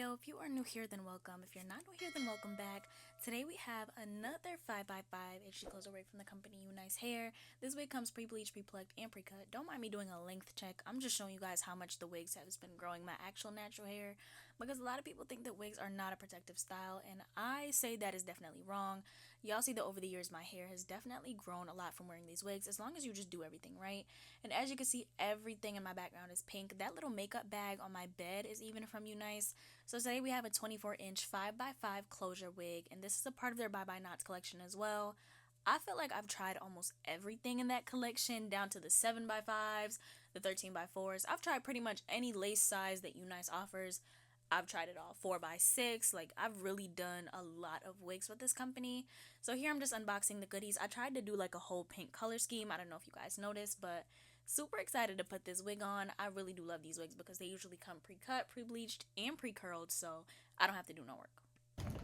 So if you are new here, then welcome. If you're not new here, then welcome back. Today we have another 5x5 HD closer wig from the company UNice hair. This wig comes pre-bleached, pre-plucked, and pre-cut. Don't mind me doing a length check. I'm just showing you guys how much the wigs has been growing my actual natural hair, because a lot of people think that wigs are not a protective style, and I say that is definitely wrong. Y'all see that over the years my hair has definitely grown a lot from wearing these wigs, as long as you just do everything right. And as you can see, everything in my background is pink. That little makeup bag on my bed is even from UNice. So today we have a 24-inch 5x5 closure wig, and this is a part of their Bye Bye Knots collection as well. I feel like I've tried almost everything in that collection, down to the 7x5s, the 13x4s. I've tried pretty much any lace size that UNice offers. I've tried it all. 4x6. Like, I've really done a lot of wigs with this company. So here I'm just unboxing the goodies. I tried to do like a whole pink color scheme. I don't know if you guys noticed, but super excited to put this wig on. I really do love these wigs because they usually come pre-cut, pre-bleached, and pre-curled, so I don't have to do no work.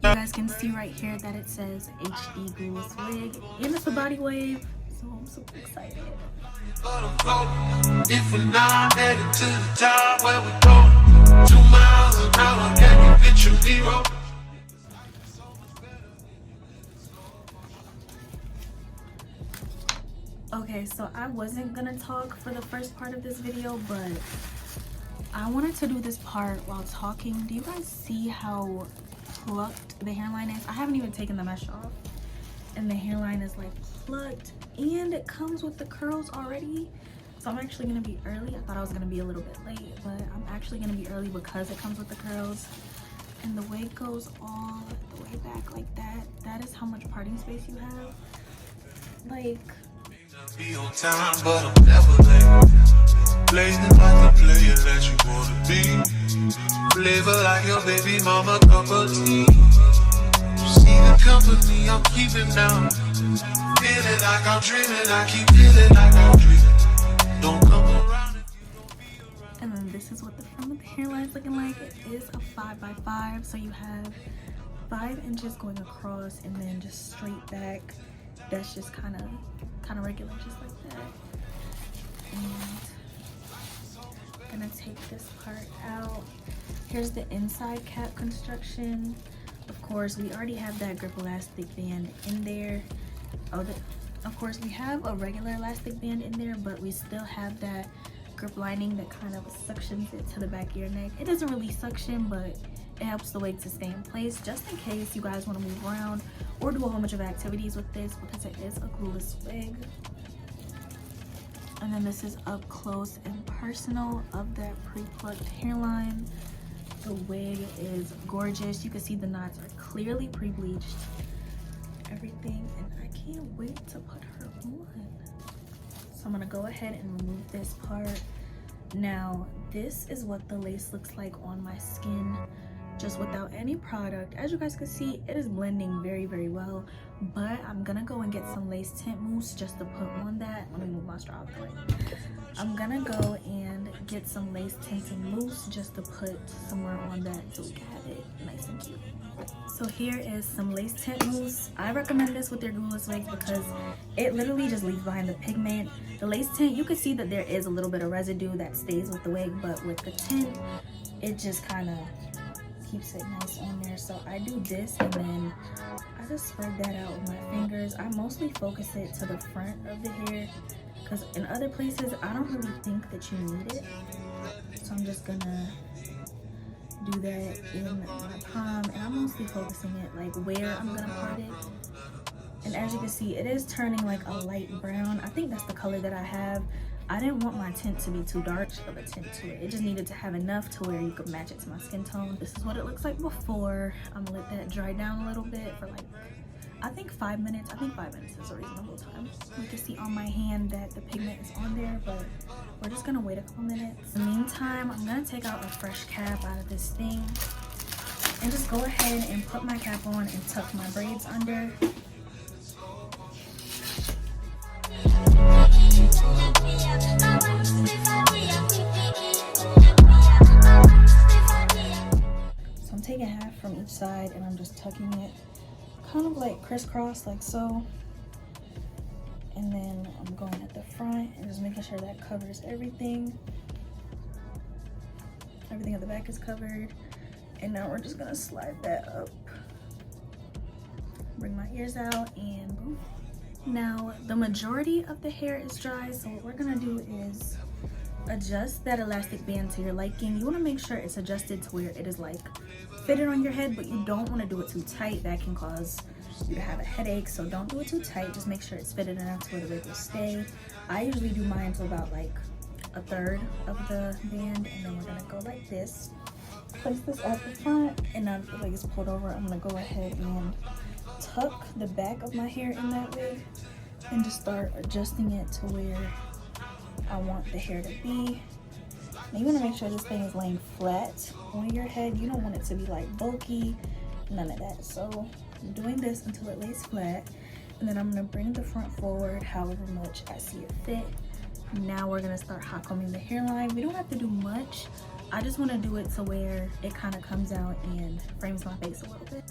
You guys can see right here that it says HD Glueless wig, and it's a body wave, so I'm super excited. If we're not headed to the top where we go, 2 miles an hour, can you picture me roll? Okay, so I wasn't gonna talk for the first part of this video, but I wanted to do this part while talking. Do you guys see how plucked the hairline is? I haven't even taken the mesh off, and the hairline is like plucked, and it comes with the curls already. So I'm actually gonna be early. I thought I was gonna be a little bit late, but I'm actually gonna be early because it comes with the curls. And the wig goes all the way back like that. That is how much parting space you have. Like, Be on time, but I'm never late. Playing like the player that you wanna be. Live like your baby mama cup of tea. You see the company I'm keeping now. Feeling like I'm dreaming, I keep feeling like I'm dreaming. Don't come around if you don't be around. and then this is what the front of the hairline is looking like. It is a 5x5, so you have 5 inches going across and then just straight back. That's just kind of regular, just like that. And I'm gonna take this part out. Here's the inside cap construction. Of course, we already have that grip elastic band in there. Of course, we have a regular elastic band in there, but we still have that grip lining that kind of suctions it to the back of your neck. It doesn't really suction, but it helps the wig to stay in place, just in case you guys want to move around or do a whole bunch of activities with this, because it is a glueless wig. And then this is up close and personal of that pre-plucked hairline. The wig is gorgeous. You can see the knots are clearly pre-bleached. Everything, and I can't wait to put her on. So I'm gonna go ahead and remove this part. Now, this is what the lace looks like on my skin, just without any product. As you guys can see, it is blending very well, but I'm gonna go and get some lace tint mousse just to put on that. Let me move my straw out the way. I'm gonna go and get some lace tinted mousse just to put somewhere on that so we can have it nice and cute. So here is some lace tint mousse. I recommend this with their glueless wigs because it literally just leaves behind the pigment. The lace tint, you can see that there is a little bit of residue that stays with the wig, but with the tint, it just kind of keeps it nice on there. So I do this, and then I just spread that out with my fingers. I mostly focus it to the front of the hair, because in other places I don't really think that you need it. So I'm just gonna do that in my palm, and I'm mostly focusing it like where I'm gonna part it. And as you can see, it is turning like a light brown. I think that's the color that I have. I didn't want my tint to be too dark of a tint to it. It just needed to have enough to where you could match it to my skin tone. This is what it looks like before. I'm gonna let that dry down a little bit for like, I think 5 minutes. I think 5 minutes is a reasonable time. You can see on my hand that the pigment is on there, but we're just gonna wait a couple minutes. In the meantime, I'm gonna take out a fresh cap out of this thing and just go ahead and put my cap on and tuck my braids under. So I'm taking half from each side and I'm just tucking it kind of like crisscross, like so. And then I'm going at the front and just making sure that covers everything. Everything at the back is covered. And now we're just gonna slide that up, bring my ears out, and boom. Now the majority of the hair is dry, so what we're gonna do is adjust that elastic band to your liking. You want to make sure it's adjusted to where it is like fitted on your head, but you don't want to do it too tight. That can cause you to have a headache, so don't do it too tight. Just make sure it's fitted enough to where the wig will stay. I usually do mine to about like a third of the band, and then we're gonna go like this. Place this at the front, and now the wig is pulled over. I'm gonna go ahead and tuck the back of my hair in that wig and just start adjusting it to where I want the hair to be. Now you want to make sure this thing is laying flat on your head. You don't want it to be like bulky, none of that. So I'm doing this until it lays flat, and then I'm going to bring the front forward however much I see it fit. Now we're going to start hot combing the hairline. We don't have to do much. I just want to do it to where it kind of comes out and frames my face a little bit.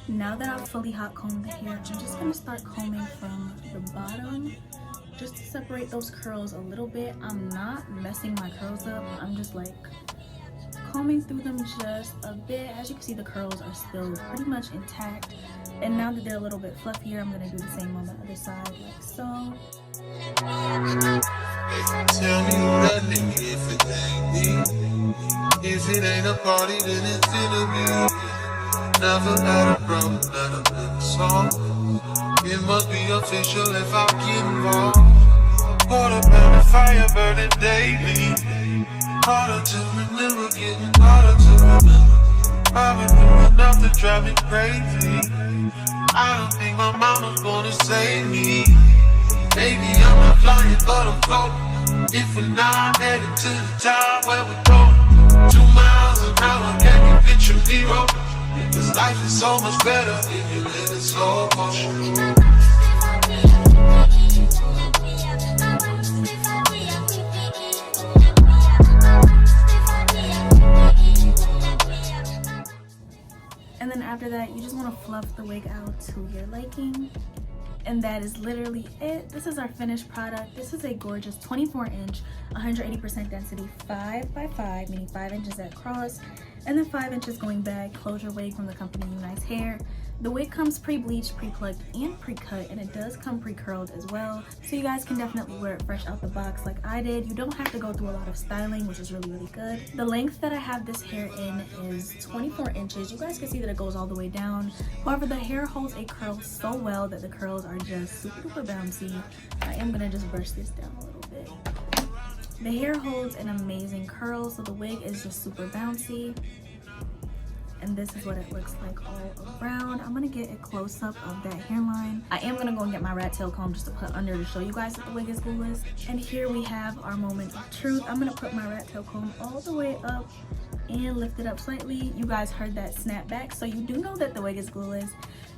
Now that I've fully hot combed the hair, I'm just going to start combing from the bottom just to separate those curls a little bit. I'm not messing my curls up. I'm just like combing through them just a bit. As you can see, the curls are still pretty much intact. And now that they're a little bit fluffier, I'm going to do the same on the other side, like so. Tell me who that nigga if it ain't me. If it ain't a party, then it's gonna be. Never had a problem that I've been solved. It must be official if I get involved. Water burning, fire burning daily. Harder to remember, getting harder to remember. I've been through enough to drive me crazy. I don't think my mama's gonna save me. Maybe I'm not flying, but I'm floating. If we're not headed to the top where we're going, 2 miles an hour, can you picture me rolling? Because life is so much better if you live in slow motion. And then after that, you just want to fluff the wig out to your liking. And that is literally it. This is our finished product. This is a gorgeous 24-inch, 180% density 5x5, meaning 5 inches at cross, and then 5 inches going back closure wig from the company UNice Hair. The wig comes pre-bleached, pre-plucked, and pre-cut, and it does come pre-curled as well. So you guys can definitely wear it fresh out the box like I did. You don't have to go through a lot of styling, which is really, really good. The length that I have this hair in is 24 inches. You guys can see that it goes all the way down. However, the hair holds a curl so well that the curls are just super duper bouncy. I am gonna just brush this down a little bit. The hair holds an amazing curl, so the wig is just super bouncy. And this is what it looks like all around. I'm gonna get a close-up of that hairline. I am gonna go and get my rat tail comb just to put under to show you guys that the wig is glueless. And here we have our moment of truth. I'm gonna put my rat tail comb all the way up and lift it up slightly. You guys heard that snap back, so you do know that the wig is glueless.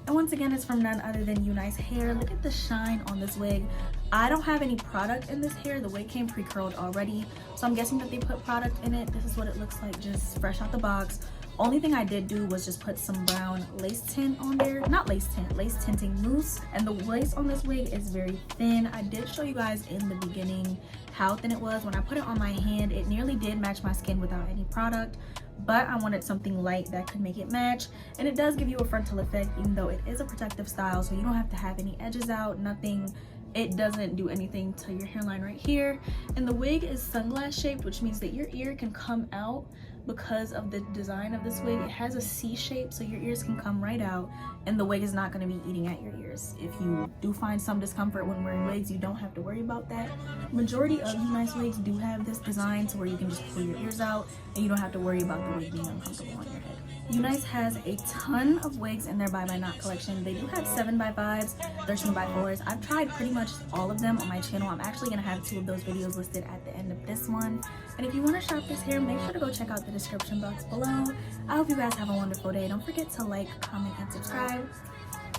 And once again, it's from none other than UNice Hair. Look at the shine on this wig. I don't have any product in this hair. The wig came pre-curled already, so I'm guessing that they put product in it. This is what it looks like, just fresh out the box. Only thing I did do was just put some brown lace tint on there. Not lace tint, lace tinting mousse. And the lace on this wig is very thin. I did show you guys in the beginning how thin it was. When I put it on my hand, it nearly did match my skin without any product. But I wanted something light that could make it match. And it does give you a frontal effect, even though it is a protective style. So you don't have to have any edges out, nothing it doesn't do anything to your hairline right here. And the wig is sunglass shaped, which means that your ear can come out because of the design of this wig. It has a C shape, so your ears can come right out and the wig is not going to be eating at your ears. If you do find some discomfort when wearing wigs, you don't have to worry about that. Majority of UNice wigs do have this design to where you can just pull your ears out and you don't have to worry about the wig being uncomfortable on your head. UNice has a ton of wigs in their Bye Bye Knot collection. They do have 7x5s, 13x4s. I've tried pretty much all of them on my channel. I'm actually going to have 2 of those videos listed at the end of this one. And if you want to shop this hair, make sure to go check out the description box below. I hope you guys have a wonderful day. Don't forget to like, comment, and subscribe.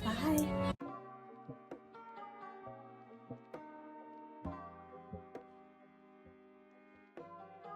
Bye.